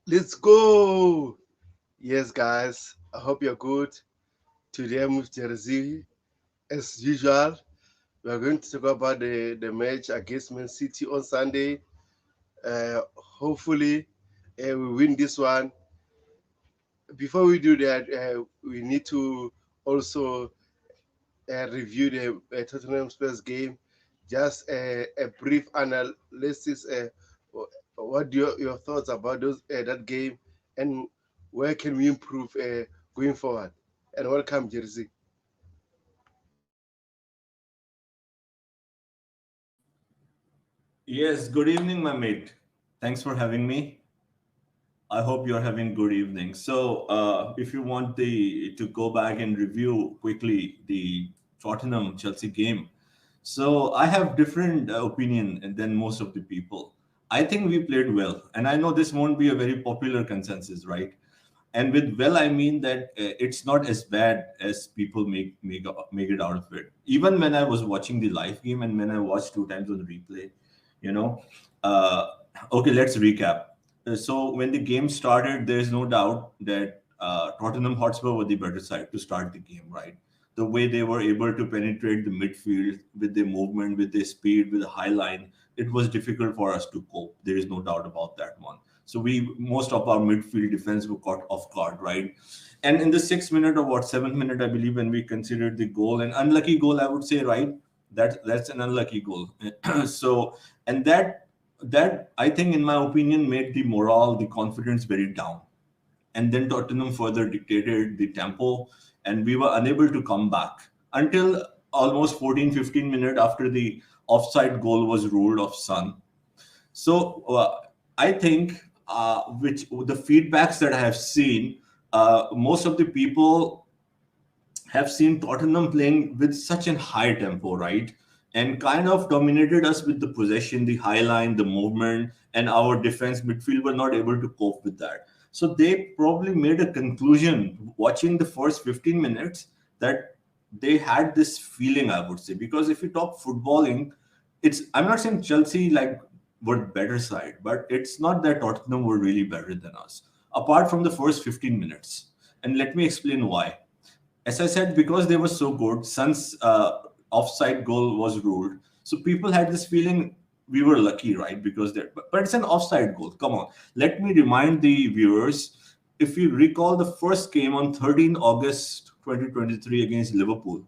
Let's go. Yes, guys. I hope you're good. Today I'm with Jersey. As usual, we are going to talk about the match against Man City on Sunday. Hopefully, we win this one. Before we do that, we need to also review the Tottenham Spurs game. Just a brief analysis. What do your thoughts about that game, and where can we improve going forward? And welcome, Jersey. Yes, good evening, my mate. Thanks for having me. I hope you're having good evening. So, if you want the to go back and review quickly the Tottenham Chelsea game, so I have different opinion than most of the people. I think we played well, and I know this won't be a very popular consensus, right? And with well, I mean that it's not as bad as people make it out of it. Even when I was watching the live game and when I watched two times on the replay, you know. Uh, okay, let's recap. So when the game started, there is no doubt that Tottenham Hotspur were the better side to start the game, right? The way they were able to penetrate the midfield with their movement, with their speed, with the high line, it was difficult for us to cope. There is no doubt about that one. So we most of our midfield defense were caught off guard, right? And in the 6 minute or what 7 minute, I believe, when we considered the goal, an unlucky goal, I would say, right? That's an unlucky goal. So and that I think, in my opinion, made the morale, the confidence very down. And then Tottenham further dictated the tempo, and we were unable to come back until almost 14-15 minutes after the offside goal was ruled of Son. So I think which the feedbacks that I have seen, most of the people have seen Tottenham playing with such a high tempo, right? And kind of dominated us with the possession, the high line, the movement, and our defense midfield were not able to cope with that. So they probably made a conclusion watching the first 15 minutes that they had this feeling, I would say. Because if you talk footballing, I'm not saying Chelsea like were better side, but it's not that Tottenham were really better than us, apart from the first 15 minutes. And let me explain why. As I said, because they were so good, Sun's offside goal was ruled. So people had this feeling we were lucky, right? Because but it's an offside goal. Come on. Let me remind the viewers, if you recall the first game on 13 August 2023 against Liverpool,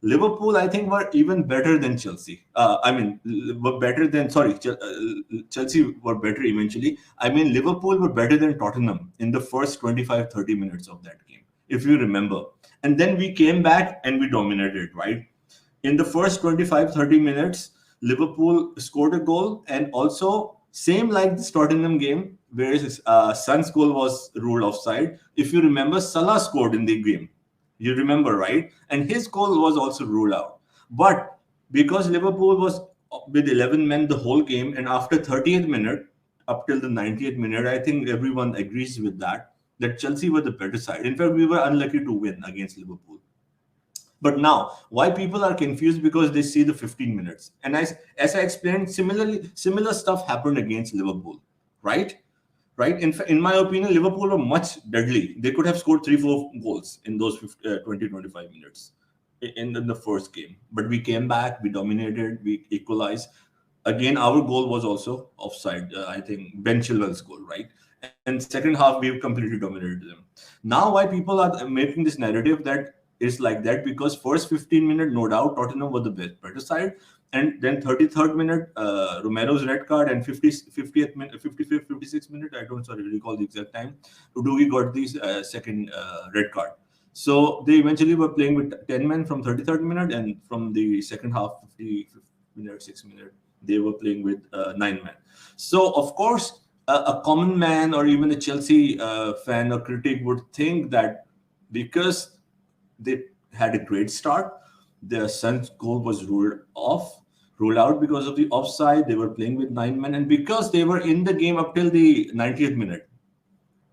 Liverpool, I think, were even better than Chelsea. Were better than, sorry, Chelsea were better eventually. I mean, Liverpool were better than Tottenham in the first 25-30 minutes of that game, if you remember. And then we came back and we dominated, right? In the first 25-30 minutes, Liverpool scored a goal, and also, same like the Tottenham game, where Son's goal was ruled offside. If you remember, Salah scored in the game. You remember, right? And his goal was also ruled out. But because Liverpool was with 11 men the whole game, and after 30th minute up till the 90th minute, I think everyone agrees with that Chelsea were the better side. In fact, we were unlucky to win against Liverpool. But now, why people are confused, because they see the 15 minutes. And as I explained, similar stuff happened against Liverpool, right? Right? In my opinion, Liverpool were much deadly. They could have scored 3-4 goals in those 20-25 minutes in the first game. But we came back, we dominated, we equalized. Again, our goal was also offside. I think Ben Chilwell's goal, right? And second half, we've completely dominated them. Now, why people are making this narrative that it's like that, because first 15 minutes, no doubt, Tottenham were the better side, and then 33rd minute, Romero's red card, and 50th minute, 55th, 56th minute, I don't sorry recall the exact time, Udogi got the second red card. So they eventually were playing with 10 men from 33rd minute, and from the second half, 50th minute, 6 minute, they were playing with 9 men. So of course, a common man or even a Chelsea fan or critic would think that because they had a great start, their son's goal was ruled out because of the offside. They were playing with 9 men, and because they were in the game up till the 90th minute,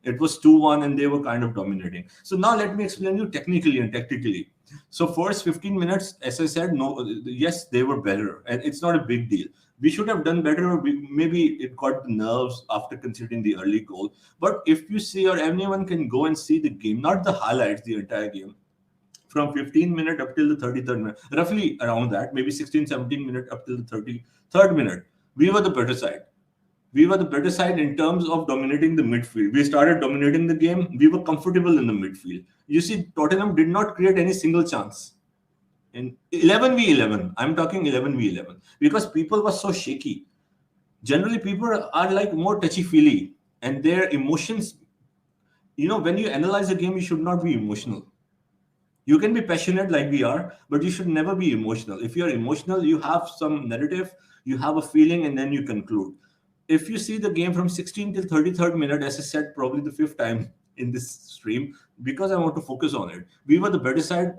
it was 2-1, and they were kind of dominating. So now let me explain you technically and tactically. So first 15 minutes, as I said, no, yes, they were better, and it's not a big deal. We should have done better, or maybe it got the nerves after considering the early goal. But if you see, or anyone can go and see the game, not the highlights, the entire game, from 15 minute up till the 33rd minute, roughly around that, maybe 16, 17 minute up till the 33rd minute, we were the better side. We were the better side in terms of dominating the midfield. We started dominating the game. We were comfortable in the midfield. You see, Tottenham did not create any single chance. In 11v11, I'm talking 11v11, because people were so shaky. Generally, people are like more touchy-feely, and their emotions, when you analyze a game, you should not be emotional. You can be passionate like we are, but you should never be emotional. If you're emotional, you have some narrative, you have a feeling, and then you conclude. If you see the game from 16 till 33rd minute, as I said, probably the fifth time in this stream, because I want to focus on it, we were the better side.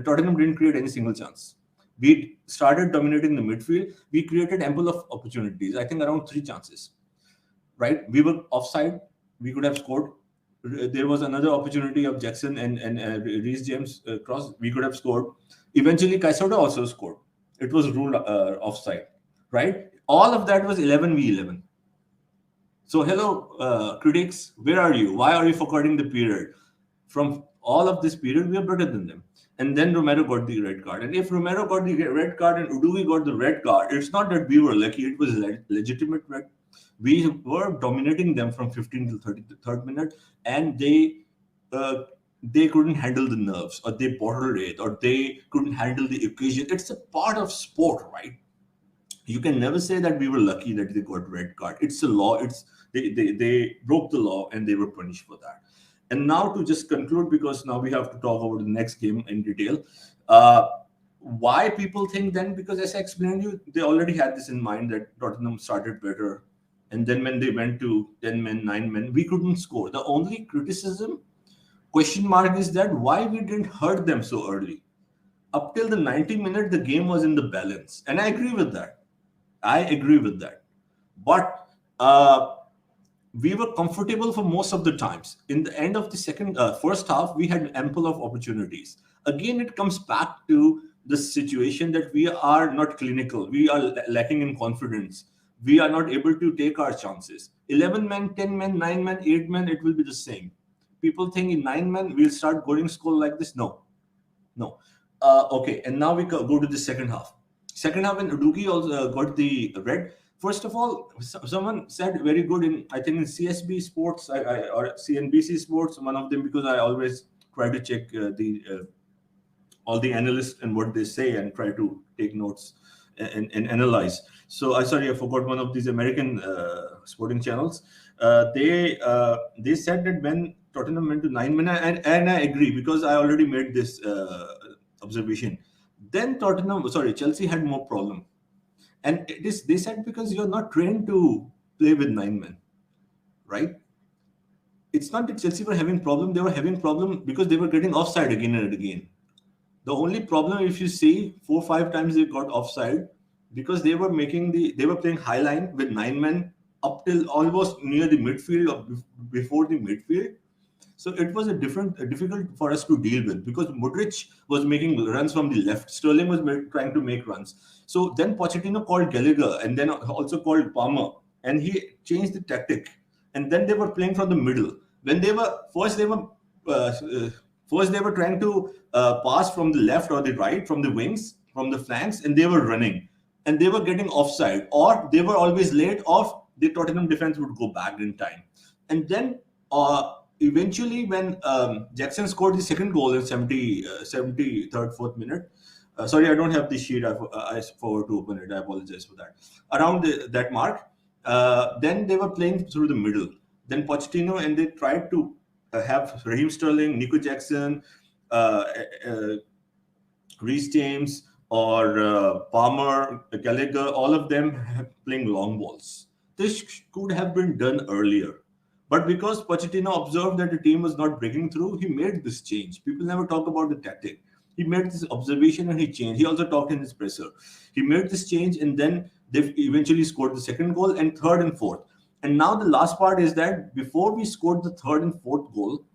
Tottenham didn't create any single chance. We started dominating the midfield. We created ample of opportunities. I think around 3 chances. Right? We were offside. We could have scored. There was another opportunity of Jackson and Reece James cross. We could have scored. Eventually, Caicedo also scored. It was ruled offside. Right? All of that was 11v11. So, hello, critics, where are you? Why are you forgetting the period? From all of this period, we are better than them. And then Romero got the red card. And if Romero got the red card and Udugi got the red card, it's not that we were lucky. It was legitimate red. We were dominating them from 15 to 33rd minute, and they couldn't handle the nerves, or they bottled it, or they couldn't handle the occasion. It's a part of sport, right? You can never say that we were lucky that they got red card. It's a law. They broke the law and they were punished for that. And now to just conclude, because now we have to talk about the next game in detail. Why people think then? Because as I explained to you, they already had this in mind that Tottenham started better. And then when they went to 10 men, 9 men, we couldn't score. The only criticism, question mark, is that why we didn't hurt them so early. Up till the 90 minute, the game was in the balance. And I agree with that. But we were comfortable for most of the times. In the end of the first half, we had ample of opportunities. Again, it comes back to the situation that we are not clinical. We are lacking in confidence. We are not able to take our chances. 11 men, 10 men, 9 men, 8 men, it will be the same. People think in 9 men, we'll start going score like this. No. Okay, and now we go to the second half. Second half, when Udugi also got the red. First of all, someone said very good I think in CSB Sports or CNBC Sports, one of them, because I always try to check all the analysts and what they say and try to take notes and analyze. So I forgot one of these American sporting channels. They said that when Tottenham went to 9 men, and I agree, because I already made this observation. Then Chelsea had more problem. And they said because you're not trained to play with 9 men, right? It's not that Chelsea were having problem. They were having problem because they were getting offside again and again. The only problem, if you see, 4 or 5 times they got offside because they were playing high line with 9 men up till almost near the midfield or before the midfield. So it was difficult for us to deal with, because Modric was making runs from the left. Sterling was trying to make runs. So then Pochettino called Gallagher and then also called Palmer, and he changed the tactic. And then they were playing from the middle. When they were trying to pass from the left or the right, from the wings, from the flanks, and they were running, and they were getting offside, or they were always late, or the Tottenham defense would go back in time. And then eventually, when Jackson scored the second goal in 73rd, 4th minute, sorry, I don't have the sheet. I forgot to open it. I apologize for that. Around that mark, then they were playing through the middle. Then Pochettino, and they tried to have Raheem Sterling, Nico Jackson, Reece James, or Palmer, Gallagher, all of them playing long balls. This could have been done earlier. But because Pochettino observed that the team was not breaking through, he made this change. People never talk about the tactic. He made this observation and he changed. He also talked in his presser. He made this change, and then they eventually scored the second goal, and third and fourth. And now the last part is that before we scored the third and fourth goal,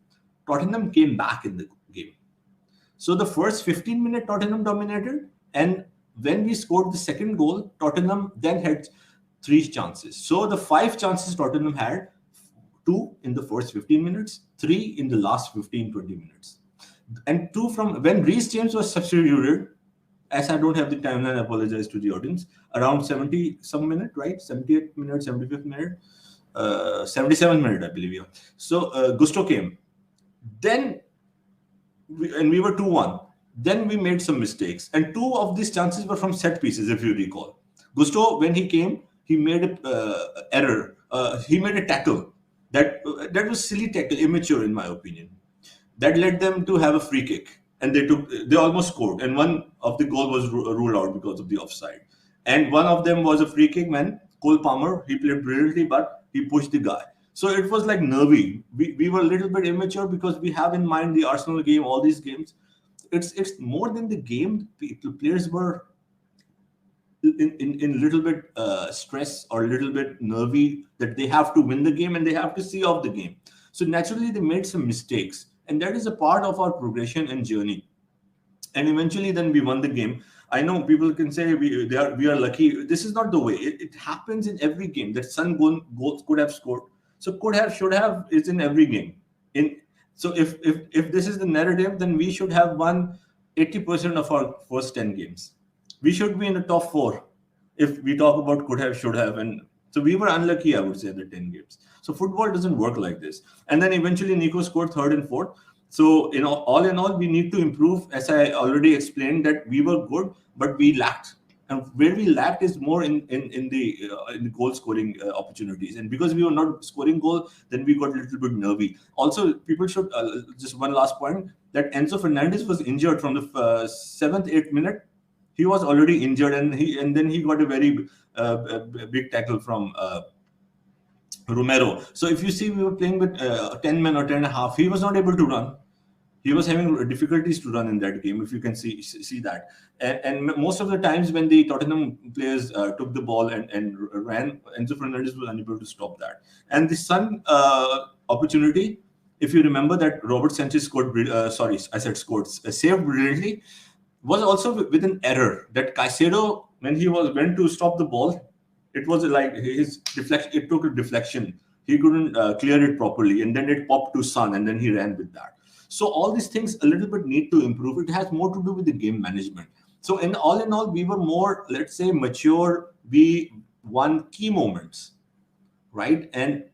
Tottenham came back in the game. So the first 15 minutes Tottenham dominated, and when we scored the second goal, Tottenham then had three chances. So the five chances Tottenham had, two in the first 15 minutes, three in the last 15-20 minutes. And two from when Reece James was substituted, as I don't have the timeline, I apologize to the audience, around 70 some minute, right? 78 minute, 75th minute, 77 minute, I believe. Yeah. So Gusto came. Then we were 2-1. Then we made some mistakes, and two of these chances were from set pieces, if you recall. Gusto, when he came, he made a error. He made a tackle that was silly tackle, immature in my opinion. That led them to have a free kick, and they almost scored. And one of the goal was ruled out because of the offside. And one of them was a free kick when Cole Palmer, he played brilliantly, but he pushed the guy. So it was like nervy. We were a little bit immature because we have in mind the Arsenal game, all these games. It's more than the game. The players were in little bit stress or a little bit nervy that they have to win the game and they have to see off the game. So naturally they made some mistakes, and that is a part of our progression and journey. And eventually then we won the game. I know people can say we are lucky. This is not the way. It happens in every game that Son goals could have scored. So could have, should have is in every game. So if this is the narrative, then we should have won 80% of our first 10 games. We should be in the top four if we talk about could have, should have. And so we were unlucky, I would say, the 10 games. So football doesn't work like this. And then eventually Nico scored third and fourth. So, all in all, we need to improve. As I already explained, that we were good, but we lacked. And where we lacked is more in the goal scoring opportunities. And because we were not scoring goal, then we got a little bit nervy. Also, people should just one last point, that Enzo Fernandez was injured from the seventh, 8th minute. He was already injured, and then he got a very big tackle from Romero. So if you see, we were playing with 10 men or 10 and a half. He was not able to run. He was having difficulties to run in that game, if you can see that. And most of the times when the Tottenham players took the ball and ran, Enzo Fernandez was unable to stop that. And the Son opportunity, if you remember that Robert Sanchez scored, saved brilliantly, was also with an error that Caicedo, when he went to stop the ball, it was like his deflection. It took a deflection. He couldn't clear it properly, and then it popped to Son, and then he ran with that. So all these things a little bit need to improve. It has more to do with the game management. So in all, we were more, let's say, mature. We won key moments, right? And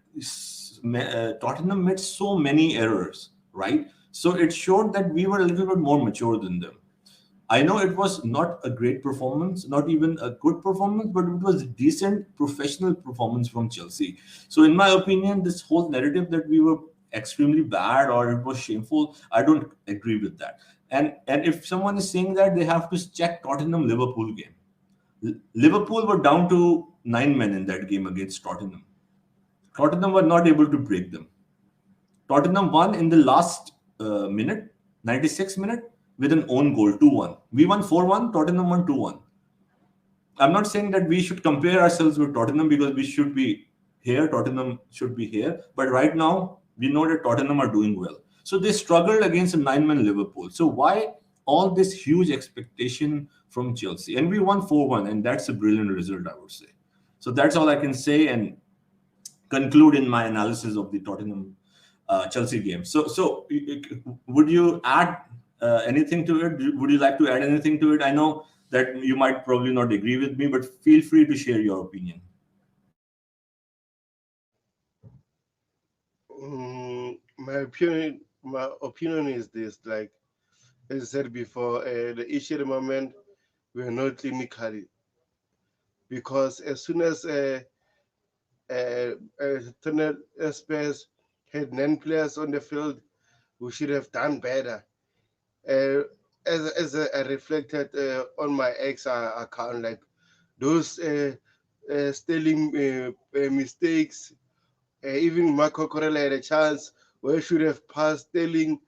Tottenham made so many errors, right? So it showed that we were a little bit more mature than them. I know it was not a great performance, not even a good performance, but it was a decent professional performance from Chelsea. So in my opinion, this whole narrative that we were extremely bad or it was shameful, I don't agree with that. And if someone is saying that, they have to check Tottenham Liverpool game. Liverpool were down to 9 men in that game against Tottenham. Tottenham were not able to break them. Tottenham won in the last minute, 96th minute, with an own goal, 2-1. We won 4-1, Tottenham won 2-1. I'm not saying that we should compare ourselves with Tottenham because we should be here, Tottenham should be here. But right now, we know that Tottenham are doing well. So they struggled against a 9-man Liverpool. So why all this huge expectation from Chelsea? And we won 4-1, and that's a brilliant result, I would say. So that's all I can say and conclude in my analysis of the Tottenham Chelsea game. So would you add anything to it? Would you like to add anything to it? I know that you might probably not agree with me, but feel free to share your opinion. My opinion is this: like as I said before, the issue at the moment, we are not clinically, because as soon as Tottenham Spurs had 9 players on the field, we should have done better. As I reflected on my X account, like those stealing mistakes, even Marco Corella had a chance where he should have passed Sterling.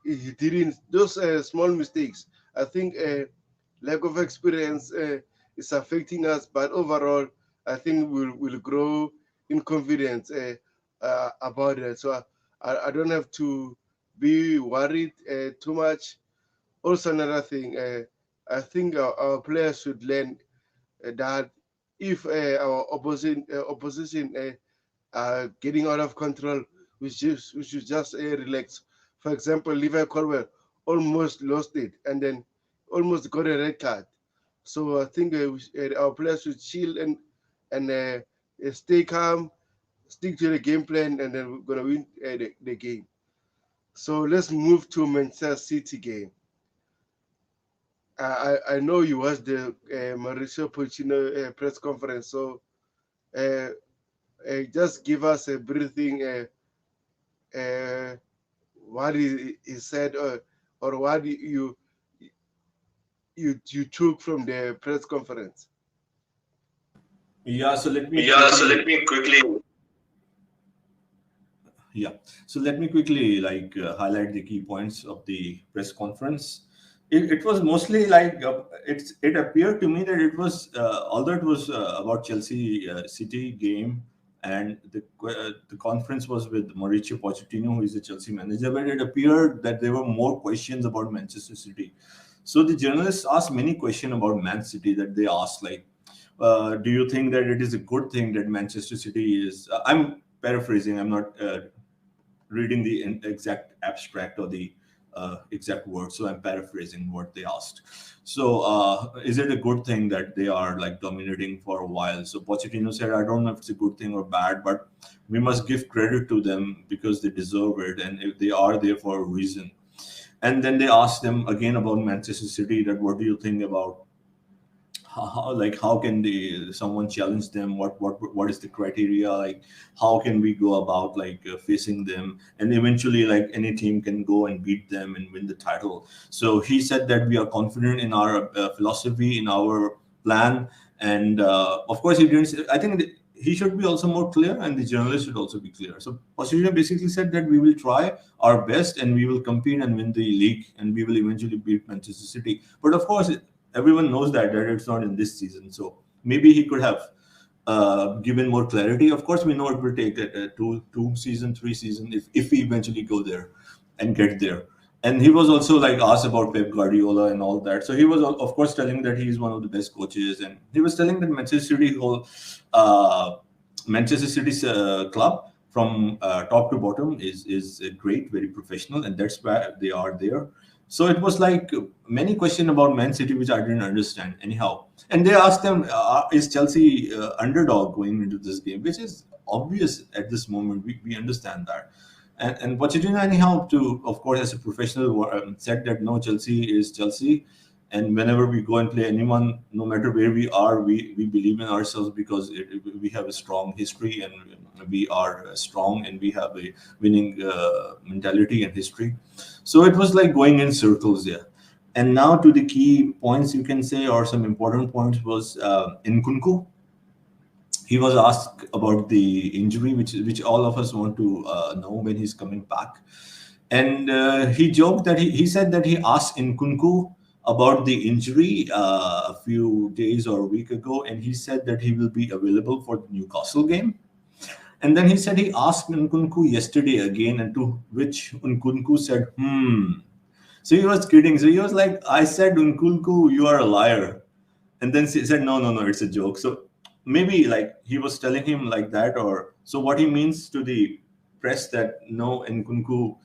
He didn't. Those small mistakes, I think, lack of experience is affecting us. But overall, I think we'll grow in confidence about it. So I don't have to be worried too much. Also, another thing, I think our players should learn that if our opposition are getting out of control, we should just relax. For example, Levi Colwell almost lost it and then almost got a red card. So I think our players should chill and stay calm, stick to the game plan, and then we're gonna win the game. So let's move to Manchester City game. I know you watched the Mauricio Pochettino press conference, so uh, just give us a briefing uh, what he said or what you took from the press conference. Yeah, so let me Yeah, so quickly let me quickly. Yeah. So let me quickly highlight the key points of the press conference. It was mostly it appeared to me that it was although it was about Chelsea City game, and the conference was with Mauricio Pochettino, who is the Chelsea manager, but it appeared that there were more questions about Manchester City. So the journalists asked many questions about Man City. That they asked do you think that it is a good thing that Manchester City is? I'm paraphrasing. I'm not reading the exact abstract or the exact words. So I'm paraphrasing what they asked. So is it a good thing that they are like dominating for a while? So Pochettino said, I don't know if it's a good thing or bad, but we must give credit to them because they deserve it and if they are there for a reason. And then they asked them again about Manchester City, that what do you think about how can someone challenge them, what is the criteria, like how can we go about facing them, and eventually like any team can go and beat them and win the title. So he said that we are confident in our philosophy, in our plan, and of course he didn't say, I think he should be also more clear and the journalist should also be clear. So Pochettino basically said that we will try our best and we will compete and win the league and we will eventually beat Manchester City. But of course everyone knows that it's not in this season. So maybe he could have given more clarity. Of course, we know it will take two season, 3 season if we eventually go there and get there. And he was also like asked about Pep Guardiola and all that. So he was of course telling that he is one of the best coaches, and he was telling that Manchester City's club from top to bottom is great, very professional, and that's why they are there. So it was like many questions about Man City, which I didn't understand anyhow. And they asked them, is Chelsea underdog going into this game? Which is obvious at this moment. We understand that. And Pochettino anyhow, of course, as a professional, said that no, Chelsea is Chelsea. And whenever we go and play anyone, no matter where we are, we believe in ourselves because we have a strong history and we are strong and we have a winning mentality and history. So it was like going in circles there. And now to the key points you can say, or some important points, was Nkunku. He was asked about the injury, which all of us want to know when he's coming back. And he joked that he said that he asked Nkunku about the injury a few days or a week ago, and he said that he will be available for the Newcastle game. And then he said he asked Nkunku yesterday again, and to which Nkunku said, So he was kidding. So he was like, I said, Nkunku, you are a liar. And then he said, no, it's a joke. So maybe like he was telling him like that, or so what he means to the press that no, Nkunku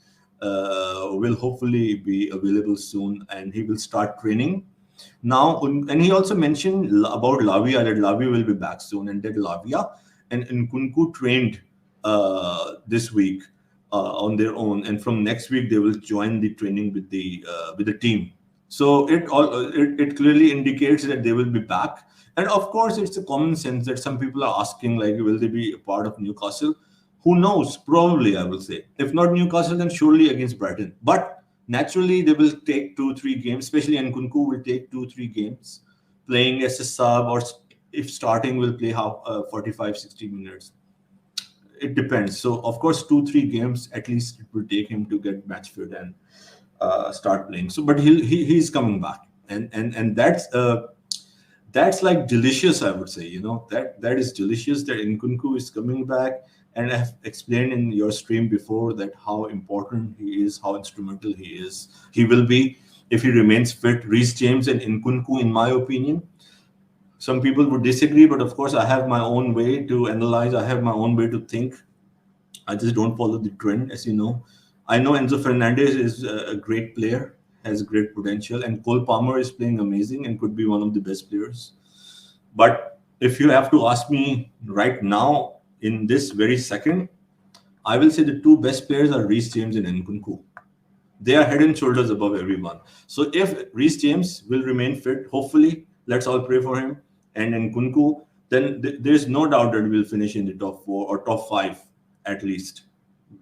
will hopefully be available soon and he will start training now. And he also mentioned about Lavia, that Lavia will be back soon, and that Lavia and Nkunku trained this week on their own, and from next week they will join the training with the team. So it clearly indicates that they will be back. And of course, it's a common sense that some people are asking, like, will they be a part of Newcastle? Who knows? Probably, I will say. If not Newcastle, then surely against Brighton. But naturally, they will take 2-3 games, especially Nkunku will take 2-3 games playing as a sub, or if starting, will play 45, 60 minutes. It depends. So, of course, 2-3 games at least it will take him to get match fit and start playing. So, but he's coming back, and that's like delicious, I would say. That is delicious that Nkunku is coming back. And I've explained in your stream before that how important he is, how instrumental he is. He will be. if he remains fit. Reece James and Nkunku, in my opinion. Some people would disagree, but of course, I have my own way to analyze. I have my own way to think. I just don't follow the trend, as you know. I know Enzo Fernandez is a great player, has great potential, and Cole Palmer is playing amazing and could be one of the best players. But if you have to ask me right now, in this very second, I will say the two best players are Reece James and Nkunku. They are head and shoulders above everyone. So if Reece James will remain fit, hopefully, let's all pray for him, and Nkunku, then there's no doubt that we'll finish in the top four or top five at least.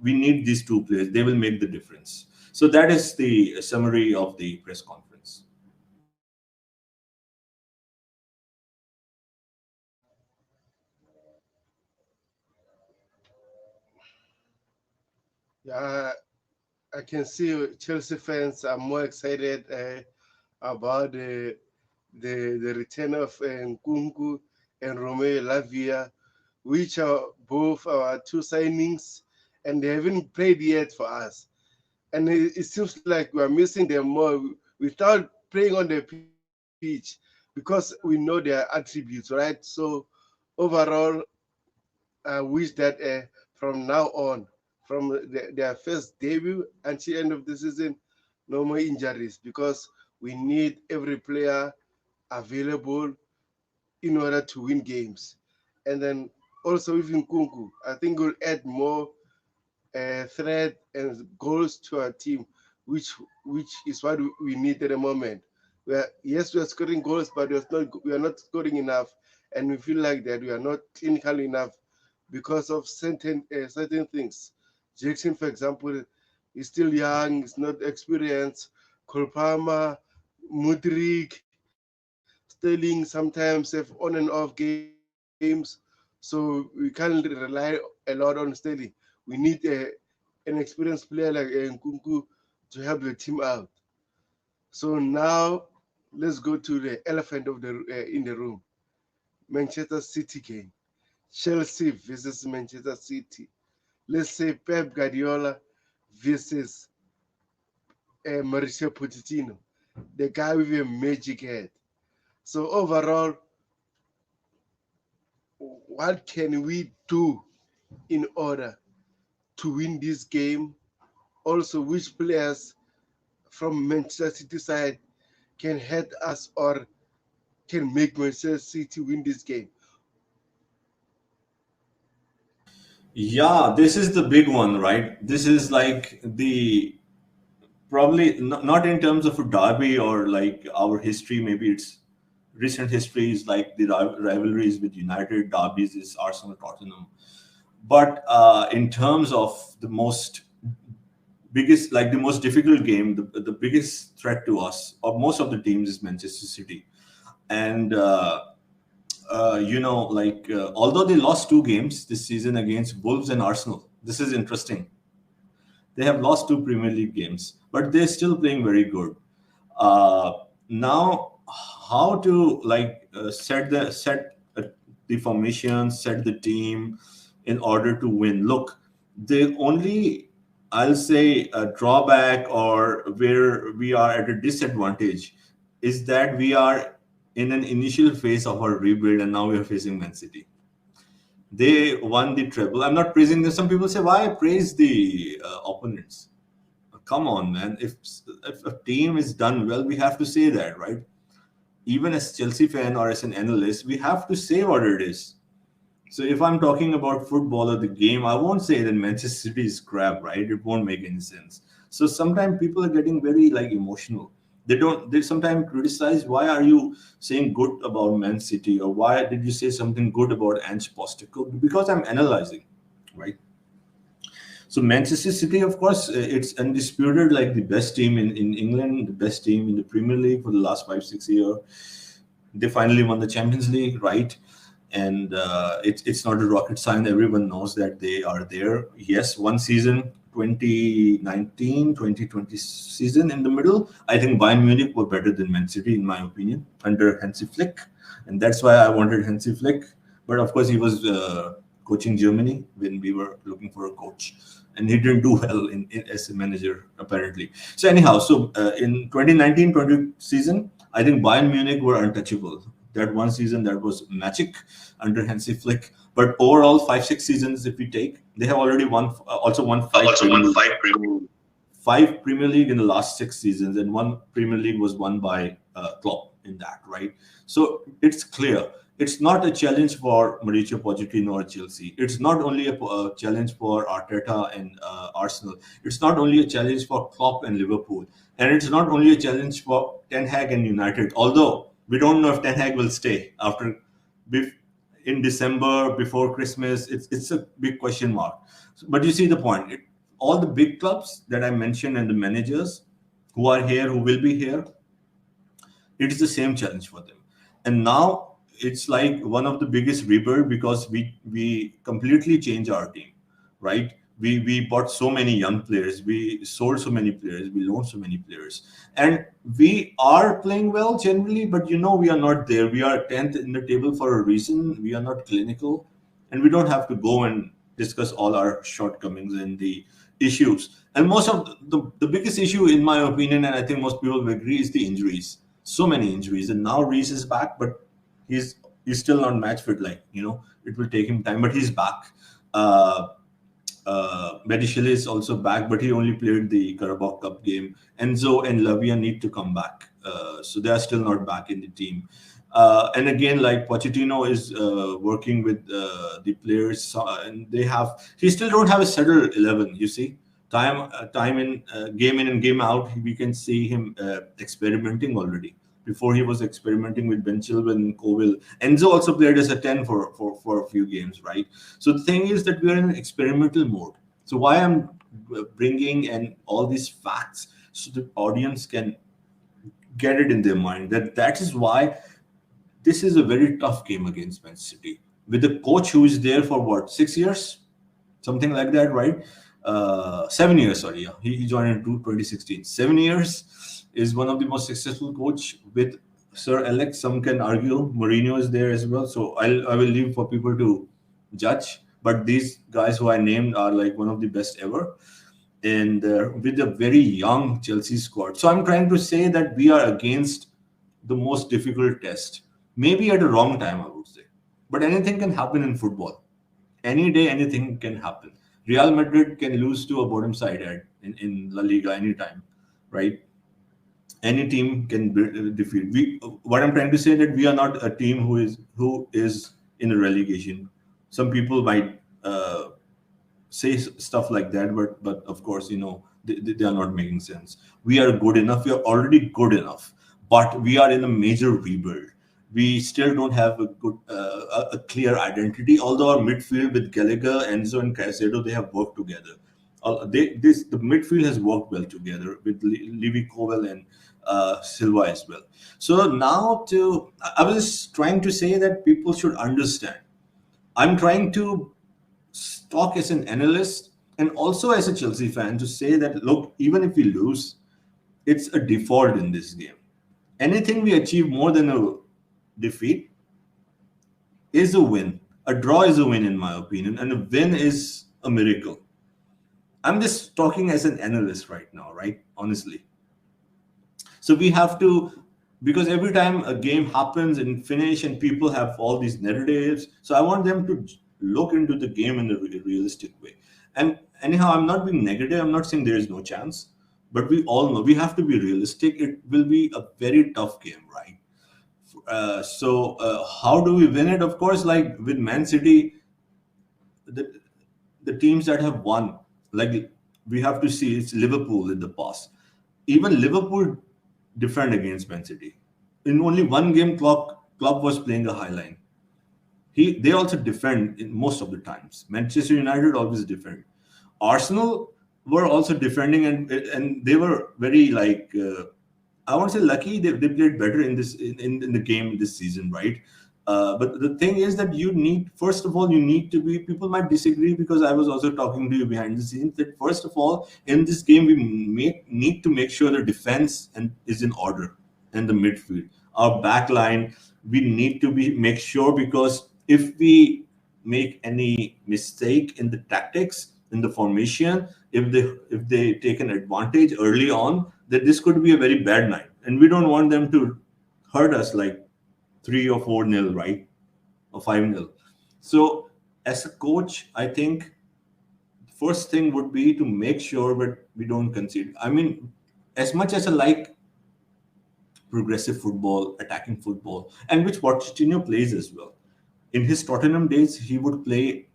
We need these two players. They will make the difference. So that is the summary of the press conference. Yeah, I can see Chelsea fans are more excited about the return of Nkunku and Romeo Lavia, which are both our two signings, and they haven't played yet for us. And it seems like we are missing them more without playing on the pitch because we know their attributes, right? So overall, I wish that from now on, from their first debut until end of the season, no more injuries because we need every player available in order to win games. And then also with Nkunku, I think we'll add more threat and goals to our team, which which is what we need at the moment. We are scoring goals, but we are not scoring enough, and we feel like that we are not clinical enough because of certain things. Jackson, for example, is still young, is not experienced. Kolpama, Mudrik, Sterling sometimes have on and off games, so we can't rely a lot on Sterling. We need an experienced player like Nkunku to help the team out. So now let's go to the elephant of the in the room. Manchester City game. Chelsea versus Manchester City. Let's say Pep Guardiola versus Mauricio Pochettino, the guy with a magic head. So overall, what can we do in order to win this game? Also, which players from Manchester City side can help us or can make Manchester City win this game? Yeah, this is the big one, right? This is like the probably not in terms of a derby or like our history. Maybe it's recent history is like the rivalries with United, derbies is Arsenal, Tottenham. But in terms of the most biggest, like the most difficult game, the biggest threat to us or most of the teams is Manchester City. And although they lost two games this season against Wolves and Arsenal, this is interesting. They have lost two Premier League games, but they're still playing very good. Uh, Now, how to the formation, set the team in order to win? Look, the only I'll say a drawback or where we are at a disadvantage is that we are in an initial phase of our rebuild, and now we are facing Man City. They won the treble. I'm not praising them. Some people say, why praise the opponents? Come on, man. If a team is done well, we have to say that, right? Even as Chelsea fan or as an analyst, we have to say what it is. So if I'm talking about football or the game, I won't say that Manchester City is crap, right? It won't make any sense. So sometimes people are getting very like emotional. They sometimes criticize, why are you saying good about Man City, or why did you say something good about Ange Postecoglou? Because I'm analyzing, right? So Manchester City, of course, it's undisputed like the best team in England, the best team in the Premier League for the last 5 6 years. They finally won the Champions League, right? And it's not a rocket science. Everyone knows that they are there. Yes, one season, 2019, 2020 season in the middle, I think Bayern Munich were better than Man City, in my opinion, under Hansi Flick. And that's why I wanted Hansi Flick. But of course, he was coaching Germany when we were looking for a coach, and he didn't do well as a manager apparently. So anyhow, so in 2019-20 season, I think Bayern Munich were untouchable. That one season, that was magic under Hansi Flick. But overall, 5-6 seasons, if we take, they have already won, also won five Premier League in the last 6 seasons, and one Premier League was won by Klopp in that, right? So it's clear. It's not a challenge for Mauricio Pochettino or Chelsea. It's not only a challenge for Arteta and Arsenal. It's not only a challenge for Klopp and Liverpool. And it's not only a challenge for Ten Hag and United, although we don't know if Ten Hag will stay after in December before Christmas. It's a big question mark. But you see the point. All the big clubs that I mentioned and the managers who are here, who will be here, it is the same challenge for them. And now it's like one of the biggest rebirth because we completely change our team, right? We bought so many young players, we sold so many players, we loaned so many players, and we are playing well generally. But we are not there. We are 10th in the table for a reason. We are not clinical, and we don't have to go and discuss all our shortcomings and the issues. And most of the biggest issue, in my opinion, and I think most people will agree, is the injuries. So many injuries, and now Reece is back, but he's still not match fit. It will take him time, but he's back. Medichelle is also back, but he only played the Carabao Cup game. Enzo and Lavia need to come back, so they are still not back in the team. And again, like Pochettino is working with the players, and he still don't have a settled 11. You see, time in game in and game out, we can see him experimenting already. Before he was experimenting with Ben Chilwell and Coville. Enzo also played as a 10 for a few games, right? So the thing is that we are in experimental mode. So why I'm bringing in all these facts so the audience can get it in their mind that is why this is a very tough game against Man City with a coach who is there for what, 6 years, something like that, right? 7 years, sorry, yeah. He joined in 2016. 7 years. Is one of the most successful coach with Sir Alex. Some can argue Mourinho is there as well. So I will leave for people to judge. But these guys who I named are like one of the best ever, and with a very young Chelsea squad. So I'm trying to say that we are against the most difficult test. Maybe at the wrong time, I would say. But anything can happen in football. Any day, anything can happen. Real Madrid can lose to a bottom side in La Liga anytime, right? Any team can defeat. What I'm trying to say that we are not a team who is in a relegation. Some people might say stuff like that, but of course, they are not making sense. We are good enough. We are already good enough, but we are in a major rebuild. We still don't have a good, a clear identity. Although our midfield with Gallagher, Enzo, and Caicedo, they have worked together. The midfield has worked well together with Levi Colwill and Silva as well. So now I was trying to say that people should understand. I'm trying to talk as an analyst and also as a Chelsea fan to say that, look, even if we lose, it's a default in this game. Anything we achieve more than a defeat is a win. A draw is a win, in my opinion, and a win is a miracle. I'm just talking as an analyst right now, right? Honestly. So we have to, because every time a game happens and finish and people have all these narratives, so I want them to look into the game in a realistic way. And anyhow, I'm not being negative. I'm not saying there is no chance, but we all know we have to be realistic. It will be a very tough game, right? So how do we win it? Of course, like with Man City, the teams that have won, like we have to see, it's Liverpool in the past. Even Liverpool defend against Man City. In only one game, Klopp was playing a high line. They also defend in most of the times. Manchester United always defend. Arsenal were also defending, and they were very I won't say lucky. They played better in the game this season, right? But the thing is that first of all, you need to be, people might disagree because I was also talking to you behind the scenes, that first of all, in this game, we need to make sure the defense is in order and the midfield. Our back line, we need to make sure, because if we make any mistake in the tactics, in the formation, if they take an advantage early on, that this could be a very bad night, and we don't want them to hurt us like 3 or 4 nil, right, or 5 nil. So as a coach, I think first thing would be to make sure that we don't concede. I mean, as much as I like progressive football, attacking football, and which Pochettino plays as well. In his Tottenham days, he would play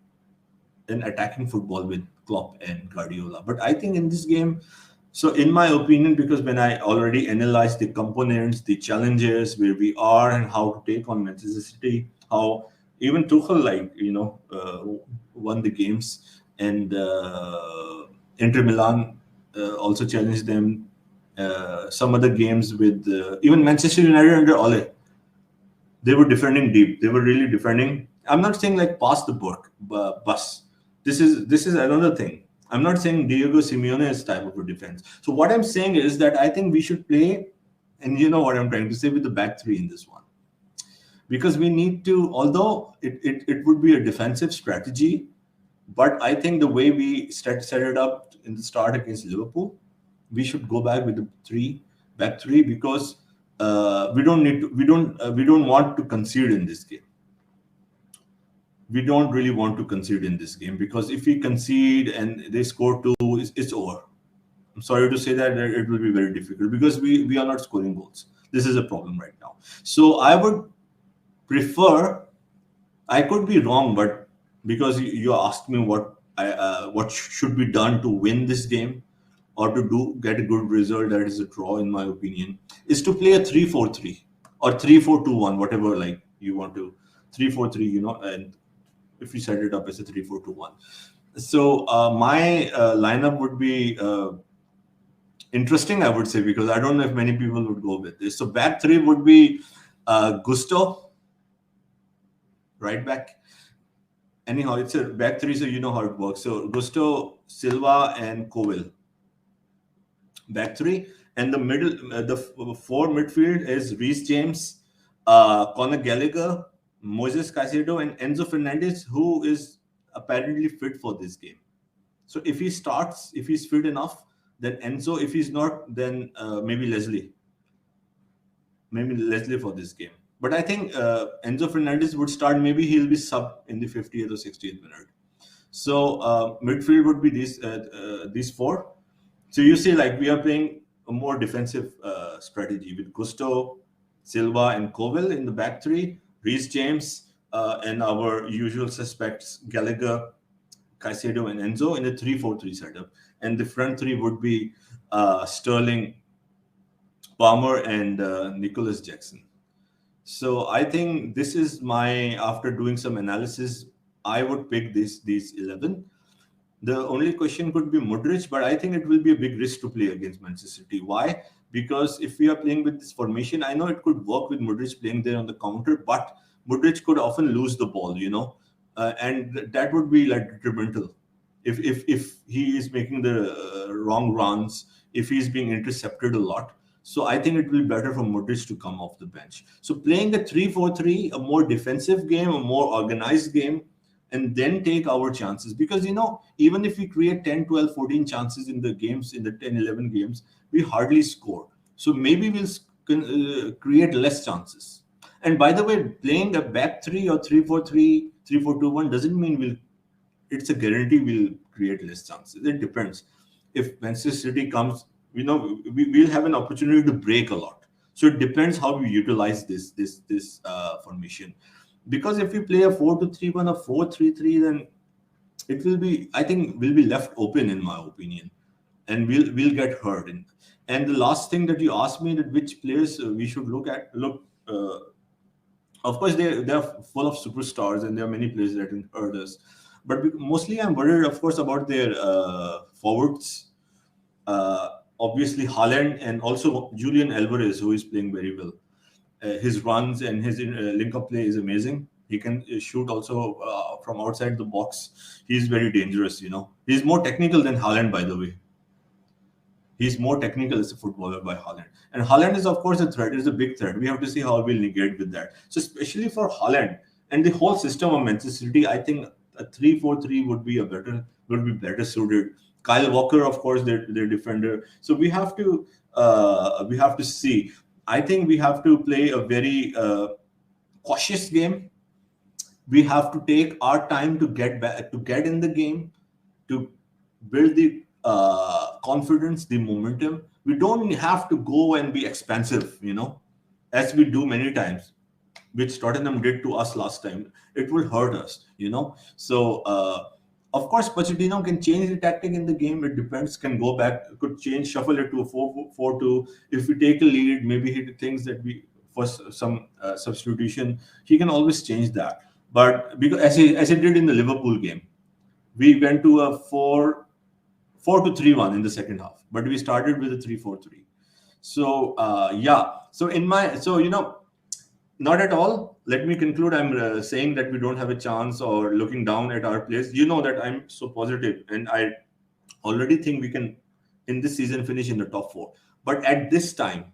an attacking football with Klopp and Guardiola. But I think in this game, so in my opinion, because when I already analyzed the components, the challenges, where we are, and how to take on Manchester City, how even Tuchel, won the games, and Inter Milan also challenged them. Some other games with even Manchester United under Ole, they were defending deep. They were really defending. I'm not saying like pass the bus. This is another thing. I'm not saying Diego Simeone's type of a defense. So what I'm saying is that I think we should play, and you know what I'm trying to say, with the back three in this one, because we need to. Although it would be a defensive strategy, but I think the way we set it up in the start against Liverpool, we should go back with the back three, because we don't want to concede in this game. We don't really want to concede in this game, because if we concede and they score two, it's over. I'm sorry to say that it will be very difficult, because we are not scoring goals. This is a problem right now. So I would prefer. I could be wrong, but because you asked me what should be done to win this game, or to get a good result, that is a draw, in my opinion, is to play a 3-4-3 or 3-4-2-1, whatever like you want to, 3-4-3, and if you set it up as a 3-4-2-1. So my lineup would be interesting, I would say, because I don't know if many people would go with this. So back three would be Gusto, right back. Anyhow, it's a back three, so you know how it works. So Gusto, Silva, and Covil. Back three, and the middle, the four midfield is Reece James, Conor Gallagher, Moises Caicedo, and Enzo Fernandez, who is apparently fit for this game. So if he starts, if he's fit enough, then Enzo. If he's not, then maybe Leslie for this game. But I think Enzo Fernandez would start. Maybe he'll be sub in the 50th or 60th minute. So midfield would be these four. So you see, like, we are playing a more defensive strategy with Gusto, Silva, and Covil in the back three, Reece James, and our usual suspects, Gallagher, Caicedo, and Enzo in a 3-4-3 setup. And the front three would be Sterling, Palmer, and Nicholas Jackson. So I think this is after doing some analysis, I would pick these 11. The only question could be Modric, but I think it will be a big risk to play against Manchester City. Why? Because if we are playing with this formation, I know it could work with Modric playing there on the counter, but Modric could often lose the ball, and that would be like detrimental. If he is making the wrong runs, if he's being intercepted a lot. So I think it will be better for Modric to come off the bench. So playing a 3-4-3, a more defensive game, a more organized game, and then take our chances, because even if we create 10, 12, 14 chances in the games, in the 10, 11 games, we hardly score. So maybe we'll create less chances. And by the way, playing a back three or 3-4-3, 3-4-2-1 doesn't mean it's a guarantee we'll create less chances. It depends. If Manchester City comes, we'll have an opportunity to break a lot. So it depends how we utilize this formation. Because if we play a 4-2-3-1 or 4-3-3, then it will be, I think, will be left open, in my opinion, and we'll get hurt. And the last thing that you asked me, that which players we should look at. Of course, they're full of superstars, and there are many players that can hurt us. But mostly, I'm worried, of course, about their forwards. Obviously, Haaland, and also Julian Alvarez, who is playing very well. His runs and his link-up play is amazing. He can shoot also from outside the box. He's very dangerous, He's more technical than Haaland, by the way. He's more technical as a footballer by Haaland. And Haaland is, of course, a threat. It's a big threat. We have to see how we'll negate with that. So especially for Haaland, And the whole system of Manchester City, I think a 3-4-3 would be better suited. Kyle Walker, of course, their defender. So we have to see. I think we have to play a very cautious game. We have to take our time to get back, to get in the game, to build the confidence, the momentum. We don't have to go and be expensive, as we do many times, which Tottenham did to us last time. It will hurt us. So, of course, Pochettino can change the tactic in the game. It depends. Can go back, could change, shuffle it to a 4-4-2. If we take a lead, maybe he thinks that we for some substitution, he can always change that. But because as he did in the Liverpool game, we went to a 4-2-3-1 in the second half, but we started with a 3-4-3. So yeah, not at all. Let me conclude. I'm saying that we don't have a chance or looking down at our players. You know that I'm so positive, and I already think we can, in this season, finish in the top four. But at this time,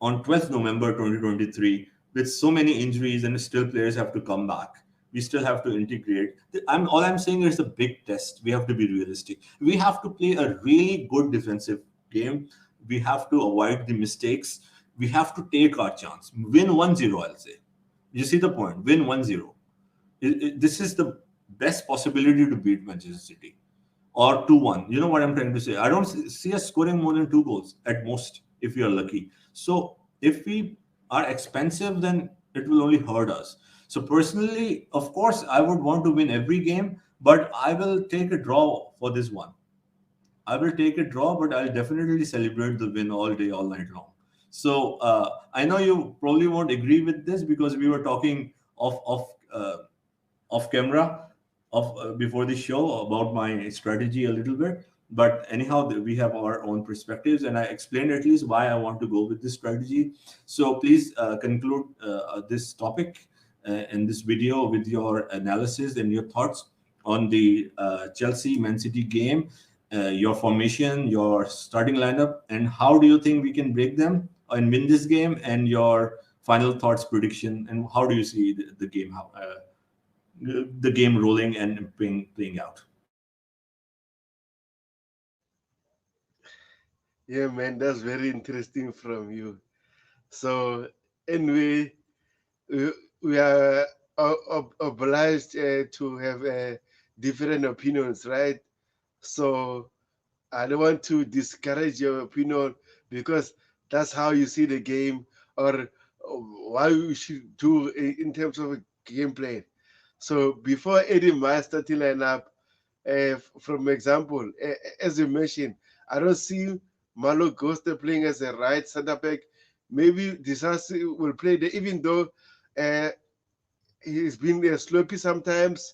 on 12th November 2023, with so many injuries and still players have to come back, we still have to integrate. All I'm saying is a big test. We have to be realistic. We have to play a really good defensive game. We have to avoid the mistakes. We have to take our chance. Win 1-0, I'll say. You see the point? Win 1-0. This is the best possibility to beat Manchester City. Or 2-1. You know what I'm trying to say? I don't see us scoring more than 2 goals at most if we are lucky. So if we are expensive, then it will only hurt us. So personally, of course, I would want to win every game, but I will take a draw for this one. I will take a draw, but I'll definitely celebrate the win all day, all night long. So I know you probably won't agree with this because we were talking off camera, before the show about my strategy a little bit. But anyhow, we have our own perspectives, and I explained at least why I want to go with this strategy. So please conclude this topic in this video with your analysis and your thoughts on the Chelsea Man City game, your formation, your starting lineup, and how do you think we can break them and win this game, and your final thoughts, prediction, and how do you see the game rolling and playing out. Yeah, man, that's very interesting from you. So anyway, we, we are obliged to have different opinions, right? So I don't want to discourage your opinion because that's how you see the game, or what we should do in terms of a gameplay. So before adding my starting lineup, from example, as you mentioned, I don't see Malo Costa playing as a right center back. Maybe Disasi will play there, even though uh, he's been sloppy sometimes.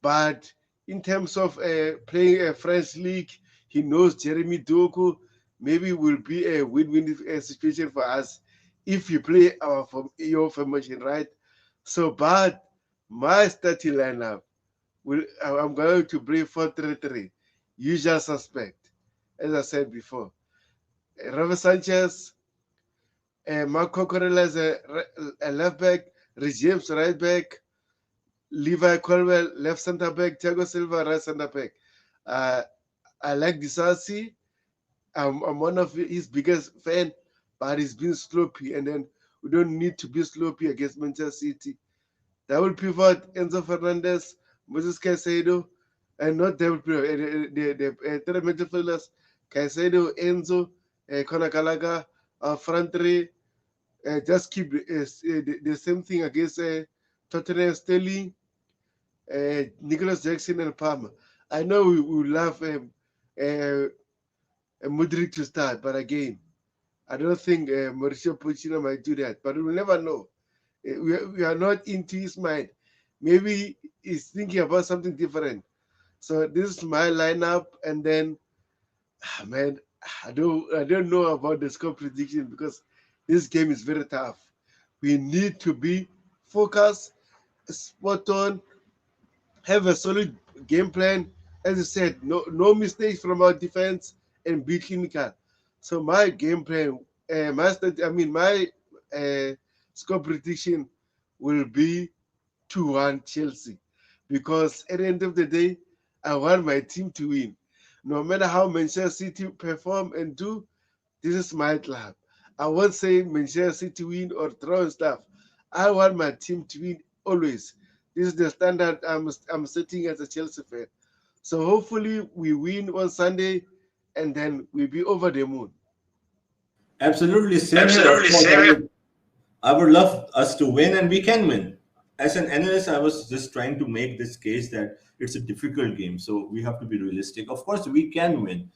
But in terms of playing a French league, he knows Jeremy Doku. Maybe will be a win-win situation for us if you play your formation, right? So, but my starting lineup I'm going to play 4-3-3. Usual suspect, as I said before. Robert Sanchez, Marco Corella as a left back, Rich James right back, Levi Colwell left center back, Thiago Silva right center back. Uh, I like Disasi. I'm one of his biggest fan, but he's been sloppy, and then we don't need to be sloppy against Manchester City. Double pivot, Enzo Fernandez, Moses Caicedo, and not double pivot, the three midfielders, Caicedo, Enzo, Conor Gallagher, front three. Just keep the same thing against Tottenham, Sterling, Nicholas Jackson, and Palmer. I know we love Mudrik to start, but again, I don't think Mauricio Pochettino might do that, but we'll never know. We are not into his mind. Maybe he's thinking about something different. So this is my lineup, and then, man, I don't know about the score prediction because this game is very tough. We need to be focused, spot on, have a solid game plan. As I said, no mistakes from our defense, and be clinical. So my game plan, my score prediction will be 2-1 Chelsea, because at the end of the day, I want my team to win. No matter how Manchester City perform and do, this is my club. I won't say Manchester City win or draw and stuff. I want my team to win always. This is the standard I'm setting as a Chelsea fan. So hopefully we win on Sunday, and then we'll be over the moon. Absolutely, same here. Of Absolutely, course, same here. I would love us to win, and we can win. As an analyst, I was just trying to make this case that it's a difficult game, so we have to be realistic. Of course, we can win.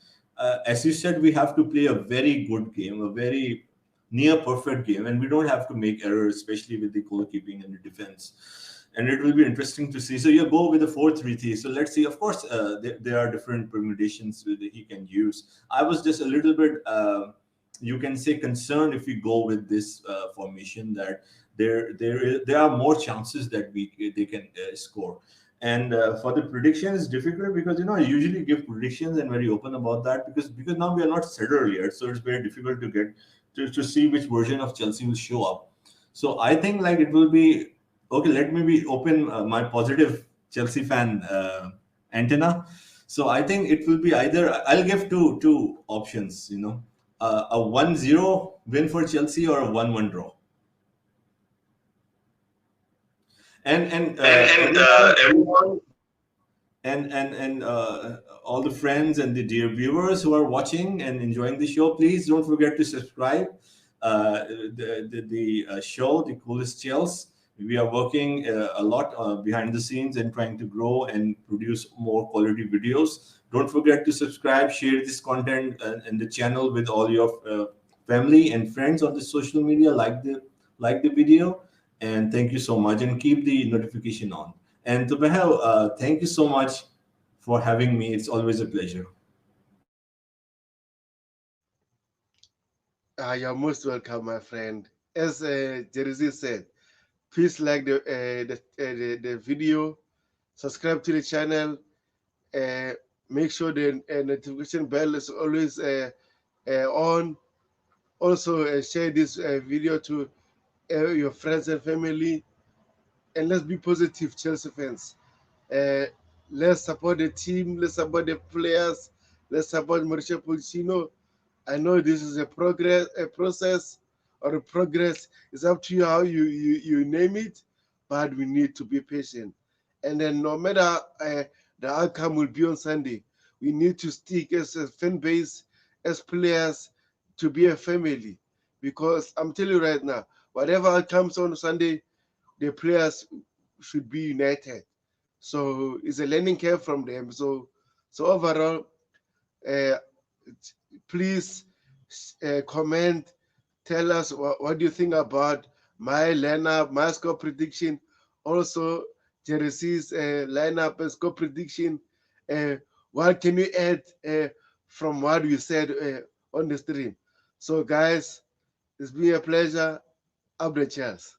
As you said, we have to play a very good game, a very near perfect game, and we don't have to make errors, especially with the goalkeeping and the defense. And it will be interesting to see. So you go with the 4-3-3. So let's see. Of course, there are different permutations that he can use. I was just a little bit, you can say, concerned if we go with this formation, that there are more chances that they can score. And for the prediction, it's difficult because I usually give predictions and very open about that, because now we are not settled yet, so it's very difficult to get to see which version of Chelsea will show up. So I think like it will be okay. Let me be open, my positive Chelsea fan antenna. So I think it will be either, I'll give two options. A 1-0 win for Chelsea or a 1-1 draw. And Everyone, and all the friends and the dear viewers who are watching and enjoying the show, please don't forget to subscribe the show, The Coolest Chels. We are working a lot behind the scenes and trying to grow and produce more quality videos. Don't forget to subscribe, share this content and the channel with all your family and friends on the social media. Like the video, and thank you so much, and keep the notification on. And Tubahel, thank you so much for having me. It's always a pleasure. you're most welcome, my friend. As Jerzy said, please like the video, subscribe to the channel, uh, make sure the notification bell is always on. Also, share this video to your friends and family, and let's be positive, Chelsea fans. Uh, let's support the team, let's support the players, let's support Mauricio Pochettino. I know this is a process, or a progress. It's up to you how you name it, but we need to be patient. And then no matter the outcome will be on Sunday, we need to stick as a fan base, as players, to be a family. Because I'm telling you right now, whatever outcomes on Sunday, the players should be united. So it's a learning curve from them. So overall, uh, please comment, tell us what do you think about my lineup, my score prediction, also Jeresy's lineup and score prediction. Uh, what can you add from what we said on the stream? So guys, it's been a pleasure. Up the chairs.